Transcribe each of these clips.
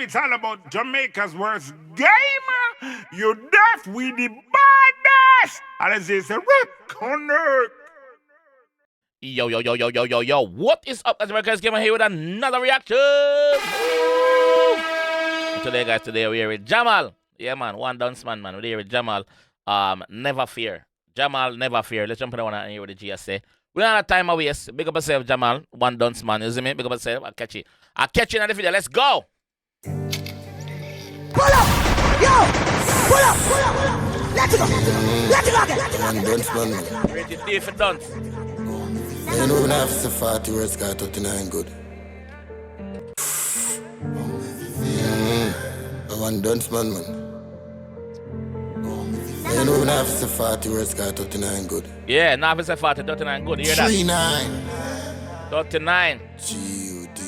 it's all about Jamaica's worst game. You deaf, we the baddest. And as they say, connect. Yo. What is up, JAMAICA'S? Came here with another reaction. Today, guys, we're here with Jamal. Yeah, man, one dance man. We're here with Jamal. Never fear. Jamal, never fear. Let's jump in the one and here with the GSA. We don't have time to waste. Big up yourself, Jamal. One dance man, you see me? Big up yourself. I'll catch you in the video. Let's go. Pull up! Yo! Pull up! Let's go! One dance man. Rated D for dance. You know when I have to 40 words, got 39 good. One dance man. You know when I have to 40 words, got 39 good. Yeah, now if it's 40, 39 good. You hear that? 39. 39. G-U-D.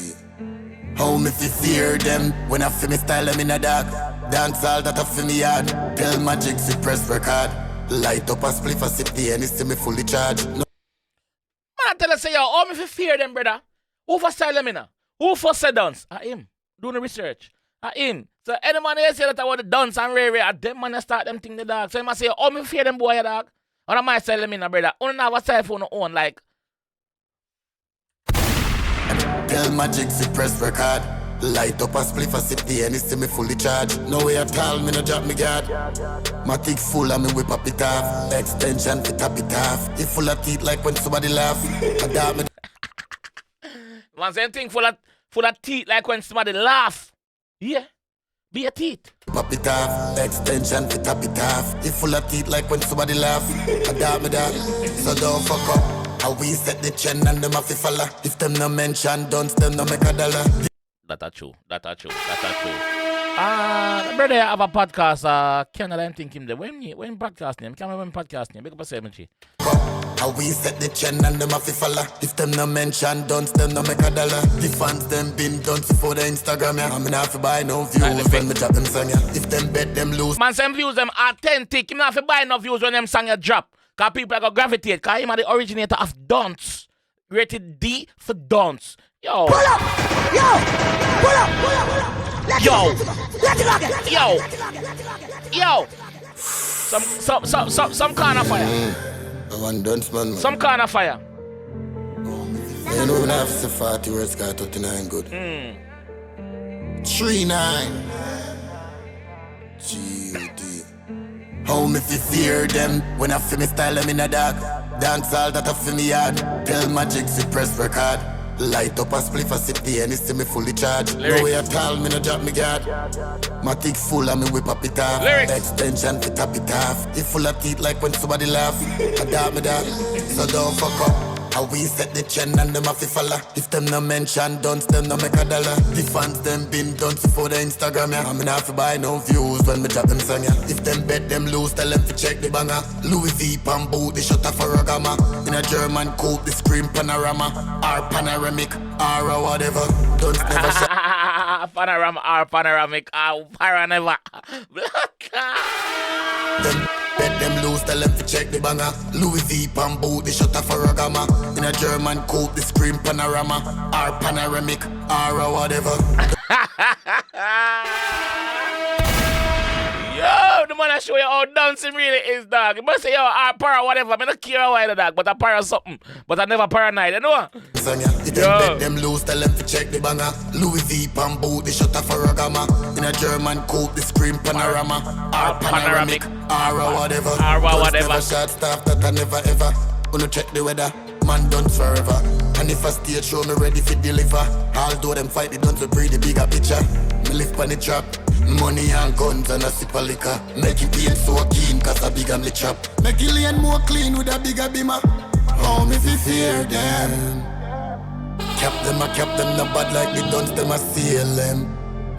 How me fi fear them when I feel me style them in a dark. Dance all that I feel me hard. Tell magic to press record. Light up a spliff a sip the and see me fully charged. No. Man, I tell us say yo, how me fi fear them, brother? Who for style them in a? Who for say dance? Him. Do the research. Him. So any man here say that I want to dance and rare, them man start them thing the dog. So he must say, oh, me fear them boy, dog. And I might sell them in a brother. Only have a cell phone own, like. Tell magic to press record. Light up a spliff a sip the and see me fully charged. No way at all, me no drop me guard. My teeth full and me whip up it off. Extension fit up it off. It full of teeth like when somebody laugh. Man, same thing full of teeth like when somebody laugh. Yeah. Be a teeth. Pop it off, extension fit up it off. It full of teeth like when somebody laugh. I doubt me that, so don't fuck up. How we set the trend and them have to follow. If them no mention, don't them no make a dollar. That's true. Brother, I have a podcast. Canada, I think him there. When podcast name? Can't remember podcast name. Big up a 70. How we set the trend and them have to follow. If them no mention, don't them no make a dollar. The fans them been done for the Instagram, yeah. I'm not have to buy no views when me drop them song, yeah. If them bet them lose. Man, some views them authentic. You not have to buy no views when them song you drop. Cause people are gonna gravitate. Cause him are the originator of dance. Rated D for dance. Yo. Pull up! Yo! Pull up! Let's go! Yo! Some kind of fire. One dance man. Some kind of fire. You know when I have to 40 words, got 39 good. 39. G-U-D. How me fi fear them when I feel me style them in a dark. Dance all that I feel me hard. Tell magic to press record. Light up a spliff a sip the and see me fully charged. Lyrics. No way at all, me no drop me guard. My teeth full and me whip up it off. Lyrics. Extension fit up it off. It full of teeth like when somebody laugh. I doubt me that, so don't fuck up. How we set the trend and them have to follow. If them no mention, don't them no make a dollar. The fans them been done for the Instagram, yeah. I'm not have to buy no views when me drop them song, yeah. If them bet them lose, tell them to check the banger. Louis V pan boot, the shutter for a gamma. In a German coat, the screen panorama. Or panoramic, or whatever. Don't never shut. Panorama or panoramic or paranever. Them bet them lose, tell them to check the banger. Louis V pan boot, the shutter for a gamma. In a German coat, the screen panorama. Or panoramic, or whatever. Yo, the man I show you how dancing really is, dog. You must say, yo, I para whatever. I don't care why the dog, but I para something. But I never paranoid, you know? If them bet them lose, tell them to check the banger. Louis V pan boot, the shutter for a gamma. In a German coat, the screen panorama. Or panoramic, or whatever. Never short staff that I never ever. Wanna check the weather, man done forever. And if I stage show me ready for deliver. Although them fight, they don't breathe the bigger picture. Me live on the trap. Money and guns and a sip of liquor. Make it pain so keen cause a big amly chop. Make it lane more clean with a bigger beamer. Oh, me fi fear them. Cap them, no bad like the duns, them a sail them.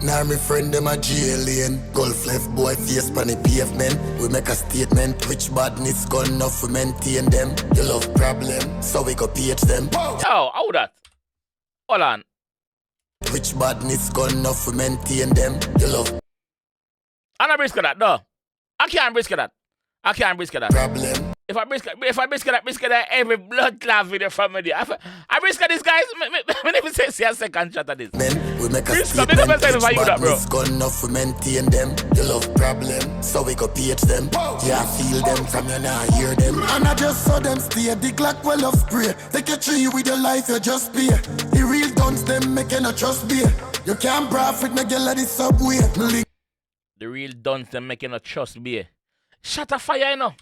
Now me friend them a alien. Golf left boy face pan the pavement. We make a statement, which badness gone enough we maintain them. You love problem, so we go PH them. Yo, how that? Hold on. Which badness gone enough we maintain them. You love I'm not brisk that, though. I can't brisk that. problem. If I brisket that every blood clot video from me. I brisket these guys. Me never say a second shot of this. Men, we make a Brisket, statement. me never say it for you that, bro. Badness gone enough, we maintain them. You love problem, so we go PH them. Yeah, I feel them from you now, hear them. And I just saw them stay, the Glock well of spray. Take a tree with your life, you just pay. The real dons them making a trust beer. You can't profit, no girl at the subway. The real dons them making a trust beer. Shut a fire, you know.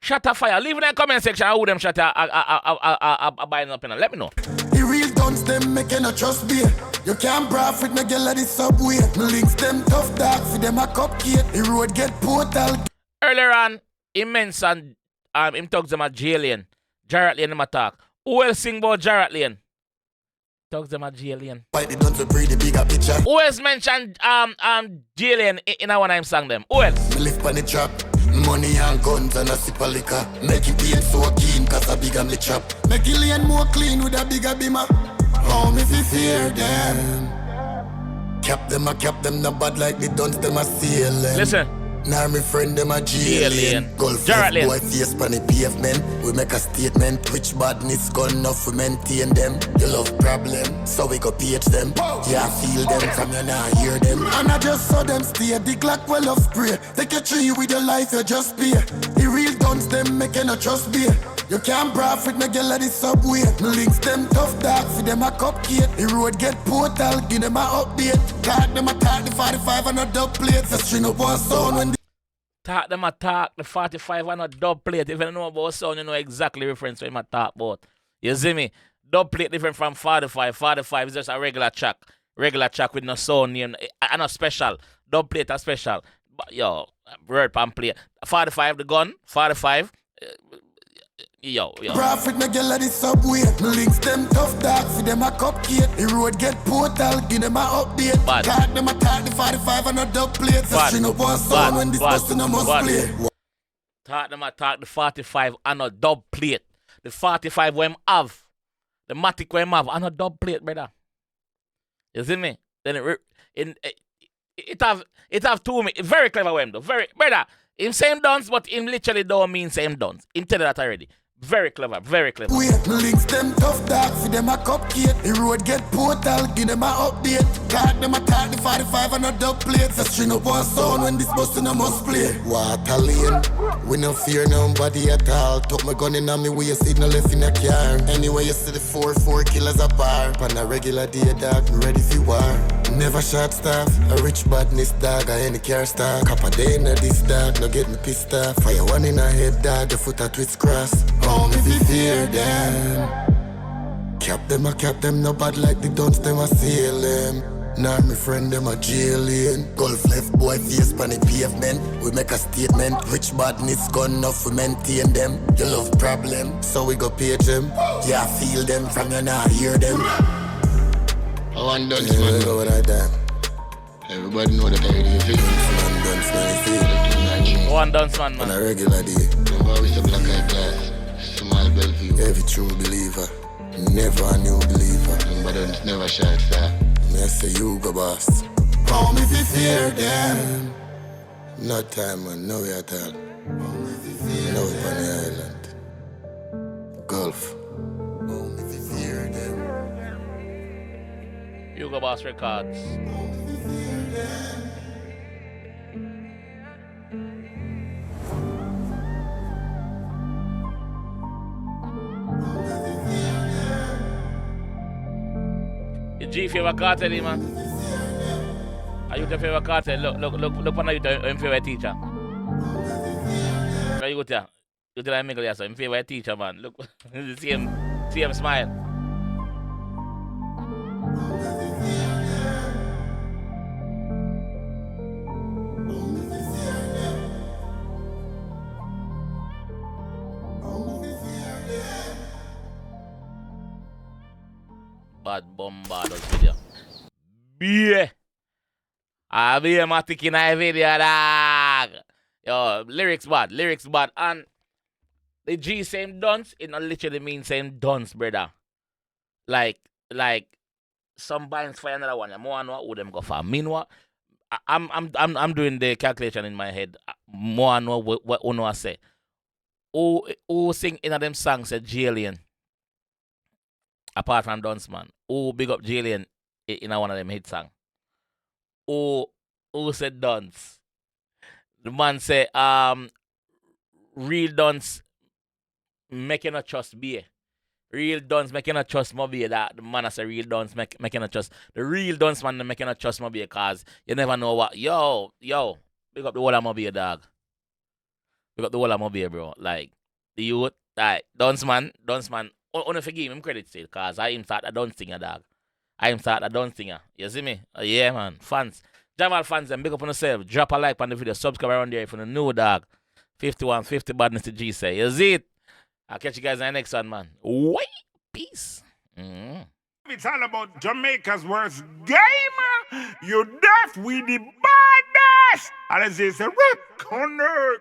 Shut a fire. Leave in the comment section how them shut a buying up, you know. Let me know. The real dons them making a trust beer. You can't profit, no girl at the subway. Links them tough dark, for them a cupcake. The road get portal. Earlier on, him mentioned him talks them a J-Lane. Jarrett Lane him attack. Who else sing about Jarrett Lane? Talks them a J-Lane. Why they don't breed the bigger picture? Who else mentioned J-Lane in a one I'm sang them? Who else? Me live on the trap. Money and guns and a sip of liquor. Make it pain so keen, cause a big me chop. Make it lane more clean with a bigger beamer. Oh, me fi fear them. Cap them, no bad like the duns, them a sailing. Listen. Now me friend them a J-Lane. Golf Jarrett boy face pan the pavement. We make a statement. Which badness gone enough, we maintain them. You love problem, so we go PH them. Yeah, I feel them from you now, hear them. And I just saw them stay, the Glock well of spray. Take a tree with your life, you just pay. The real dons them making a trust beer. You can't profit, no girl at the subway. Links them tough dark, for them a cupcake. The road get portal, give them a update. Talk them a talk, the 45 and a dub plates. A string up one sound when Talk them attack the 45 and a dub plate. If you don't know about sound, you know exactly reference what him a talk about. You see me? Dub plate different from 45. 45 is just a regular track. Regular track with no sound name. And a special. Dub plate a special. But yo, word pan plate. 45 the gun. 45. Yo. Profit no girl at the subway. Links them tough dark, for them a cupcake. The road get portal, give them a update. Bad. Talk them a talk, the 45 and a dub plates. A string up one sound when this bustin' a must play. Talk them attack the 45 and a dub plate. The 45 when him have. The matic when him have and a dub plate, brother. You see me? Then it have two very clever when though. Very brother. Him same dance, but him literally don't mean same dance. Him tell you that already. Very clever, very clever. Wait, links them tough dark, for them a cupcake. The road get portal, give them a update. Talk them a talk, the 45 and a dub plates. A string up one sound when this bustin' a must play. Water lane, we no fear nobody at all. Took my gun in on me waist, signal left in a car. Anyway, you see the 4 killers apart. On a regular day, dog, ready for war. Never shot staff, a rich badness dog, I any car star. Cop a day in this dog, no get me pissed off. Fire one in a head dog, the foot a twist cross. Oh, me fi fear them. Cap them, no bad like the duns, them a sail them. Now me friend, them a J-Lane. Golf left boy face pan the pavement. We make a statement. Rich badness gone enough, we maintain them. You love problem, so we go page them. Yeah, I feel them from you now, hear them. One dance man. Go with that damn. Everybody know that I really feel. One dance man, On man. a regular day. Remember always a black eyed glass. Small Bellevue. Every true believer, never a new believer. Remember don't never shot fire. Me I say you go boss. Oh, me fi fear them. No time man, no way at all. No way on the island. Gulf. Oh, me fi fear them. Hugo Boss Records. The G favorite cartel, man. Are you the favorite cartel? Look on you, your favorite teacher. Are you there? You tell him, your favorite teacher, man. Look, see him smile. Bad bombardos video. Yeah. I be a matic in a video, dog. Yo, lyrics bad. And the G same dance, it not literally mean same dance, brother. Like some bands for another one. More know who them go for. Meanwhile, I'm doing the calculation in my head. More know what Uno say. who sing in them songs said Jillian? Apart from Dunce, man. Who big up Jillian in one of them hit songs? Who said Dunce? The man say, real Dunce making a trust be. Real Dunce making a trust more be that the man say real Dunce making a trust. The real Dunce man making a trust more be cause you never know what yo, big up the whole of Mobile, dog. Big up the whole of Mobile, bro. Like the youth, like Dunce man, only forgive him credit still, cause I him start a Dunce singer, dog. I him start a Dunce singer. You see me? Yeah, man. Fans. Jamal fans, them big up on yourself. Drop a like on the video. Subscribe around there if you're new, dog. 5150 badness to G say. You see it? I'll catch you guys in the next one, man. Wait. Peace. It's all about Jamaica's worst game. You deaf with the baddest. And it's a rip corner.